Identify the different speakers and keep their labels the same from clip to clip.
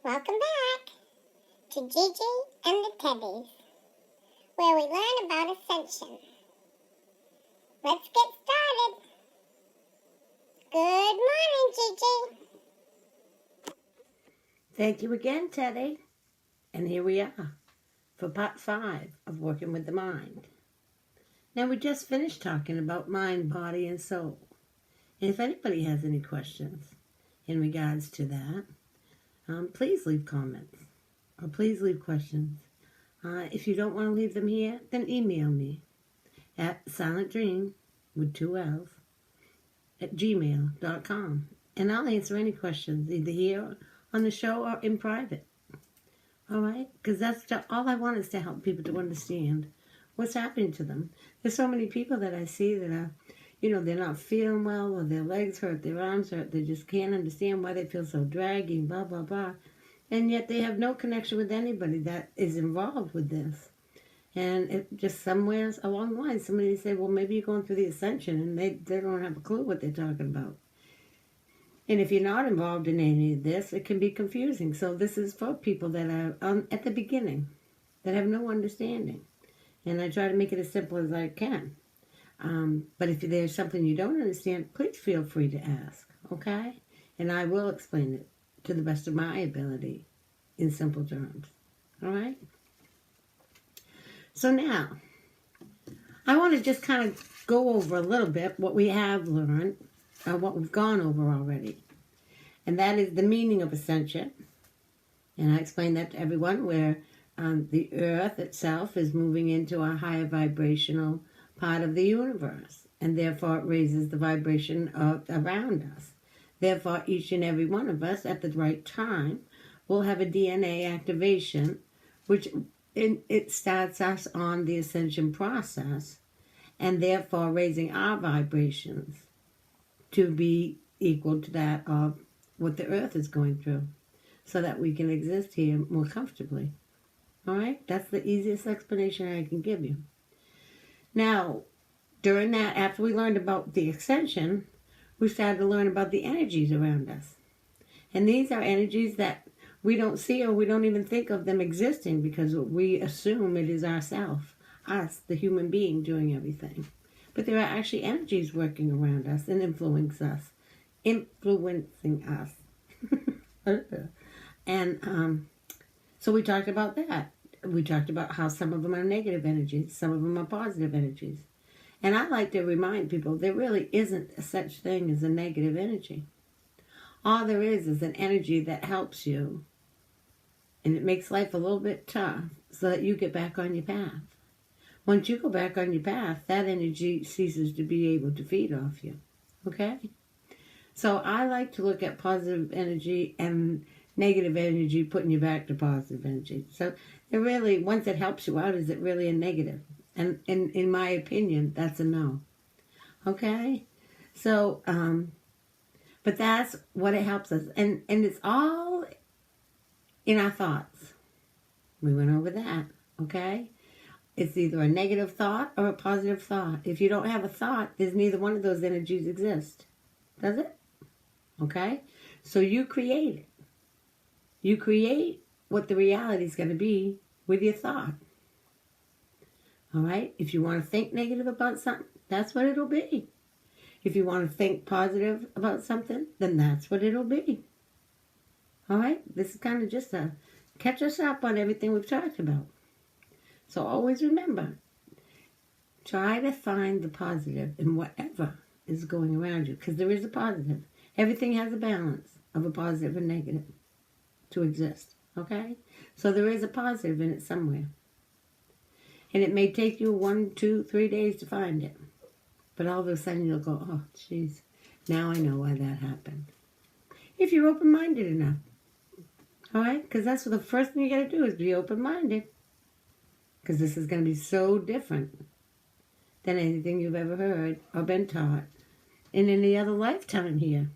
Speaker 1: Welcome back to Gigi and the Teddies, where we learn about ascension. Let's get started. Good morning, Gigi.
Speaker 2: Thank you again, Teddy. And here we are for part 5 of Working with the Mind. Now, we just finished talking about mind, body, and soul. And if anybody has any questions in regards to that, please leave comments or please leave questions. If you don't want to leave them here, then email me at silentdream with 2 L's at gmail.com. And I'll answer any questions either here on the show or in private. All right? Because that's all I want is to help people to understand what's happening to them. There's so many people that I see that are, they're not feeling well, or their legs hurt, their arms hurt. They just can't understand why they feel so draggy, blah, blah, blah. And yet they have no connection with anybody that is involved with this. And it just somewhere along the line, somebody say, well, maybe you're going through the ascension, and they don't have a clue what they're talking about. And if you're not involved in any of this, it can be confusing. So this is for people that are at the beginning, that have no understanding. And I try to make it as simple as I can. But if there's something you don't understand, please feel free to ask, okay? And I will explain it to the best of my ability in simple terms, all right? So now, I want to just kind of go over a little bit what we have learned, what we've gone over already. And that is the meaning of ascension. And I explained that to everyone, where the earth itself is moving into a higher vibrational part of the universe, and therefore it raises the vibration around us. Therefore, each and every one of us at the right time will have a DNA activation, which it starts us on the ascension process, and therefore raising our vibrations to be equal to that of what the earth is going through, so that we can exist here more comfortably. All right? That's the easiest explanation I can give you. Now, during that, after we learned about the ascension, we started to learn about the energies around us. And these are energies that we don't see, or we don't even think of them existing, because we assume it is ourself, us, the human being, doing everything. But there are actually energies working around us and influencing us. And so we talked about that. We talked about how some of them are negative energies, some of them are positive energies. And I like to remind people there really isn't such thing as a negative energy. All there is an energy that helps you, and it makes life a little bit tough so that you get back on your path. Once you go back on your path, that energy ceases to be able to feed off you. Okay? So I like to look at positive energy and negative energy putting you back to positive energy. So it really, once it helps you out, is it really a negative? And in my opinion, that's a no. Okay? So, but that's what it helps us. And it's all in our thoughts. We went over that. Okay? It's either a negative thought or a positive thought. If you don't have a thought, there's neither one of those energies exist. Does it? Okay? So you create it. You create what the reality is going to be with your thought. All right? If you want to think negative about something, that's what it'll be. If you want to think positive about something, then that's what it'll be. All right? This is kind of just to catch us up on everything we've talked about. So always remember, try to find the positive in whatever is going around you, because there is a positive. Everything has a balance of a positive and negative to exist, okay? So there is a positive in it somewhere. And it may take you 1, 2, 3 days to find it. But all of a sudden you'll go, oh, jeez, now I know why that happened. If you're open-minded enough, all right? Because that's what the first thing you got to do is be open-minded. Because this is going to be so different than anything you've ever heard or been taught in any other lifetime here.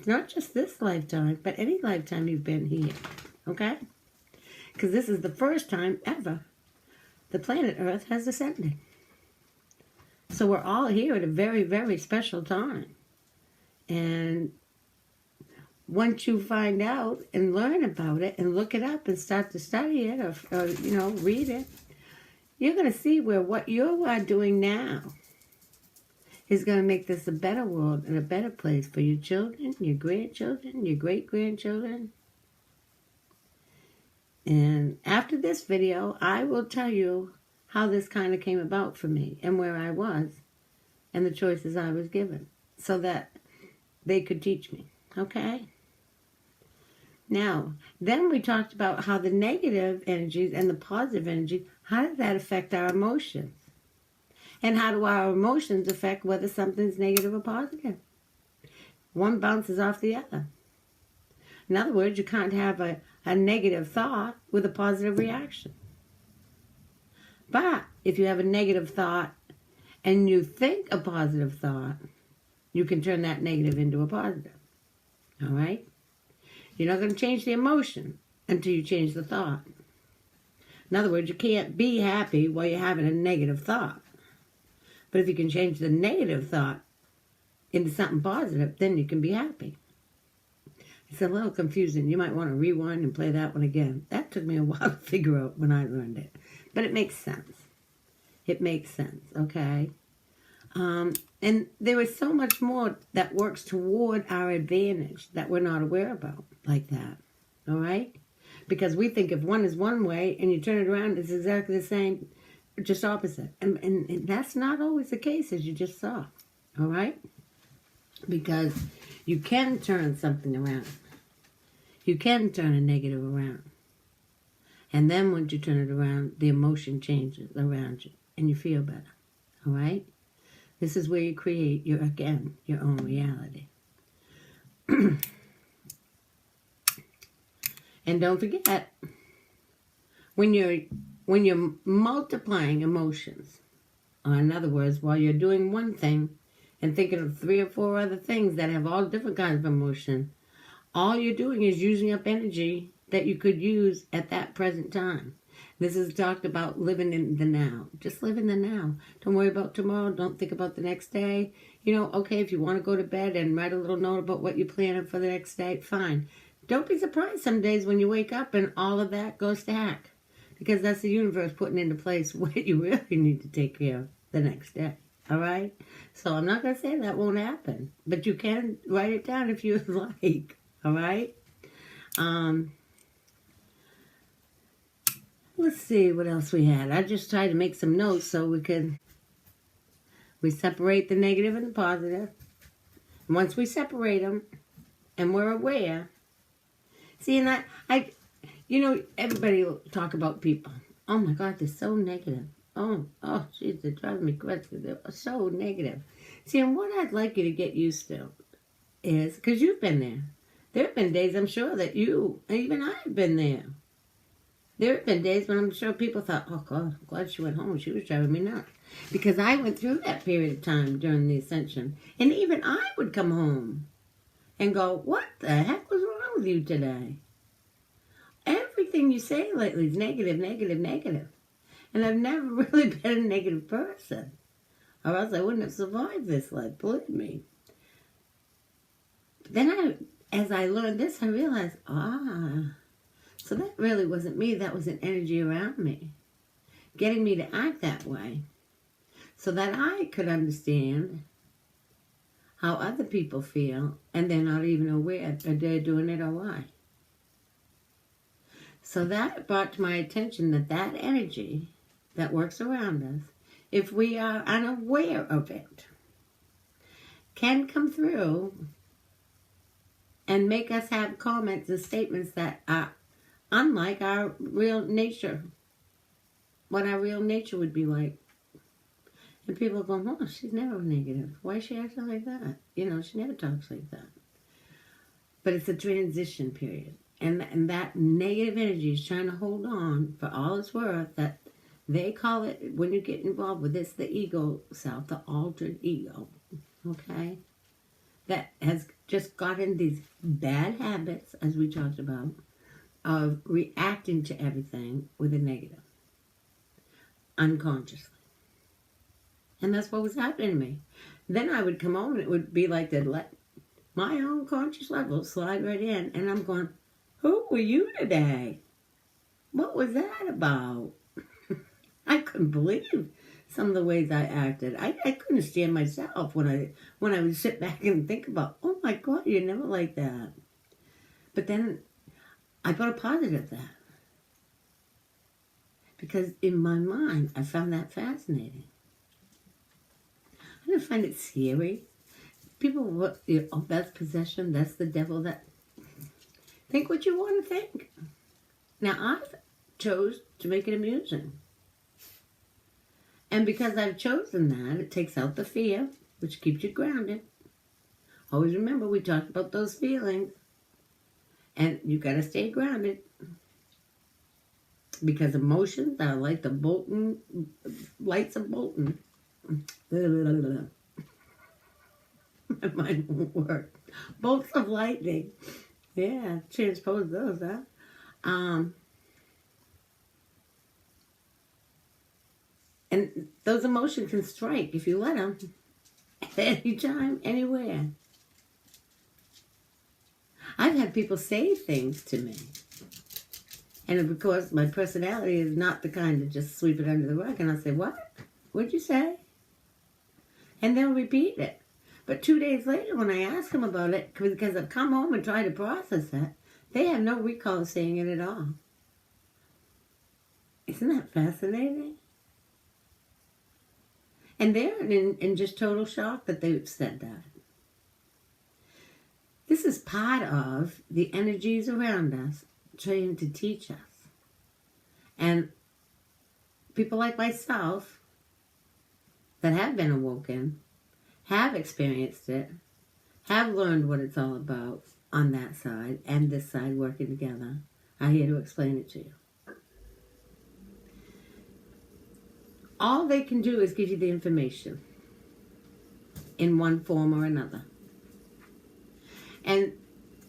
Speaker 2: Not just this lifetime, but any lifetime you've been here, okay? Because this is the first time ever the planet Earth has ascended. So we're all here at a very, very special time. And once you find out and learn about it and look it up and start to study it or read it, you're going to see where what you are doing now is going to make this a better world and a better place for your children, your grandchildren, your great-grandchildren. And after this video, I will tell you how this kind of came about for me and where I was and the choices I was given so that they could teach me, okay? Now, then we talked about how the negative energies and the positive energies, how does that affect our emotions? And how do our emotions affect whether something's negative or positive? One bounces off the other. In other words, you can't have a negative thought with a positive reaction. But if you have a negative thought and you think a positive thought, you can turn that negative into a positive. All right? You're not going to change the emotion until you change the thought. In other words, you can't be happy while you're having a negative thought. But if you can change the negative thought into something positive, then you can be happy. It's a little confusing. You might want to rewind and play that one again. That took me a while to figure out when I learned it. But it makes sense. It makes sense, okay? And there is so much more that works toward our advantage that we're not aware about like that, all right? Because we think if one is one way and you turn it around, it's exactly the same, just opposite. And that's not always the case, as you just saw, all right? Because you can turn something around. You can turn a negative around. And then once you turn it around, the emotion changes around you and you feel better, all right? This is where you create, your own reality. And don't forget, when you're multiplying emotions, or in other words, while you're doing one thing and thinking of 3 or 4 other things that have all different kinds of emotion, all you're doing is using up energy that you could use at that present time. This is talked about living in the now. Just live in the now. Don't worry about tomorrow. Don't think about the next day. Okay, if you want to go to bed and write a little note about what you're planning for the next day, fine. Don't be surprised some days when you wake up and all of that goes to heck. Because that's the universe putting into place what you really need to take care of the next day. All right? So I'm not going to say that won't happen. But you can write it down if you like. All right? Let's see what else we had. I just tried to make some notes so we separate the negative and the positive. And once we separate them and we're aware, see, and everybody will talk about people. Oh my God, they're so negative. Oh, geez, they drive me crazy. They're so negative. See, and what I'd like you to get used to is, because you've been there. There have been days, I'm sure, that you, and even I have been there. There have been days when I'm sure people thought, oh God, I'm glad she went home. She was driving me nuts. Because I went through that period of time during the ascension. And even I would come home and go, what the heck was wrong with you today? Everything you say lately is negative, negative, negative. And I've never really been a negative person. Or else I wouldn't have survived this life, believe me. But then as I learned this, I realized, so that really wasn't me. That was an energy around me, getting me to act that way so that I could understand how other people feel and they're not even aware that they're doing it or why. So that brought to my attention that energy that works around us, if we are unaware of it, can come through and make us have comments and statements that are unlike our real nature, what our real nature would be like. And people go, oh, she's never negative. Why is she acting like that? She never talks like that. But it's a transition period. And that negative energy is trying to hold on for all it's worth. That they call it, when you get involved with this, the ego self, the altered ego. Okay? That has just gotten these bad habits, as we talked about, of reacting to everything with a negative, unconsciously. And that's what was happening to me. Then I would come home and it would be like they'd let my own conscious level slide right in, and I'm going, who were you today? What was that about? I couldn't believe some of the ways I acted. I couldn't stand myself when I would sit back and think about, oh my God, you're never like that. But then I put a positive there. Because in my mind, I found that fascinating. I didn't find it scary. People, oh, that's possession, that's the devil, that... Think what you want to think. Now, I've chose to make it amusing. And because I've chosen that, it takes out the fear, which keeps you grounded. Always remember, we talked about those feelings. And you got to stay grounded. Because emotions are like the Bolton, lights of Bolton. My mind won't work. Bolts of lightning. Yeah, transpose those, huh? And those emotions can strike if you let them. Anytime, anywhere. I've had people say things to me. And of course, my personality is not the kind to just sweep it under the rug. And I'll say, what? What'd you say? And they'll repeat it. But 2 days later, when I ask them about it, because I've come home and tried to process it, they have no recall of saying it at all. Isn't that fascinating? And they're in just total shock that they've said that. This is part of the energies around us trying to teach us. And people like myself that have been awoken, have experienced it, have learned what it's all about on that side and this side working together, are here to explain it to you. All they can do is give you the information in one form or another. And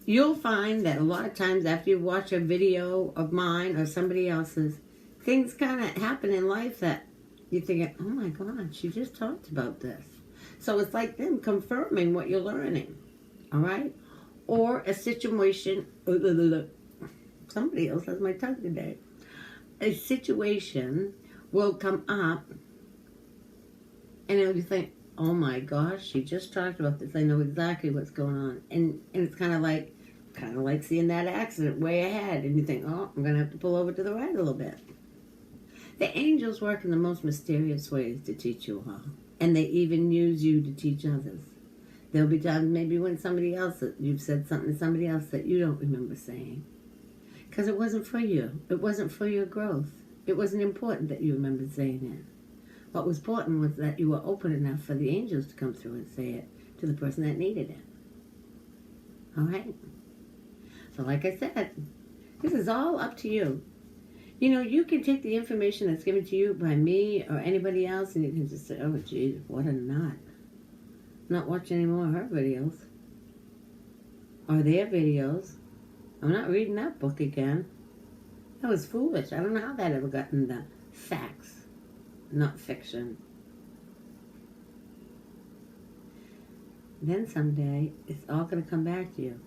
Speaker 2: you'll find that a lot of times after you watch a video of mine or somebody else's, things kind of happen in life that you think, oh my God, she just talked about this. So it's like them confirming what you're learning, all right? Or a situation, somebody else has my tongue today. A situation will come up and you'll think, oh my gosh, she just talked about this. I know exactly what's going on. And it's kind of like seeing that accident way ahead. And you think, oh, I'm going to have to pull over to the right a little bit. The angels work in the most mysterious ways to teach you all. And they even use you to teach others. There'll be times maybe when you've said something to somebody else that you don't remember saying. Because it wasn't for you. It wasn't for your growth. It wasn't important that you remembered saying it. What was important was that you were open enough for the angels to come through and say it to the person that needed it. All right? So like I said, this is all up to you. You know, you can take the information that's given to you by me or anybody else and you can just say, oh, geez, what a nut. Not watching any more of her videos. Or their videos. I'm not reading that book again. That was foolish. I don't know how that ever got in the facts, not fiction. Then someday, it's all going to come back to you.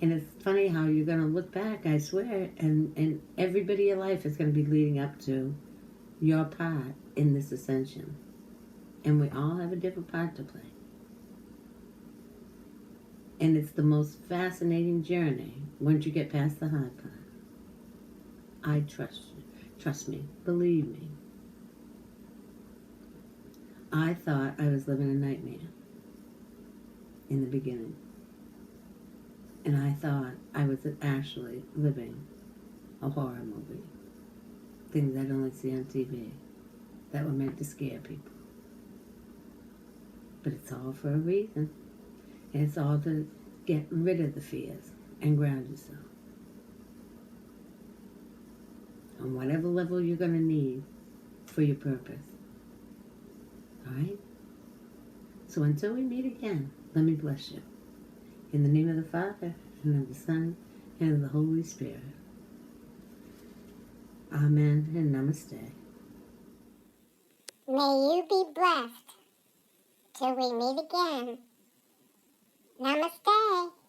Speaker 2: And it's funny how you're going to look back, I swear, and every bit of your life is going to be leading up to your part in this ascension. And we all have a different part to play. And it's the most fascinating journey once you get past the hard part. I trust you. Trust me. Believe me. I thought I was living a nightmare in the beginning. And I thought I was actually living a horror movie. Things I'd only see on TV that were meant to scare people. But it's all for a reason. And it's all to get rid of the fears and ground yourself. On whatever level you're going to need for your purpose. Alright? So until we meet again, let me bless you. In the name of the Father, and of the Son, and of the Holy Spirit. Amen and namaste.
Speaker 1: May you be blessed till we meet again. Namaste.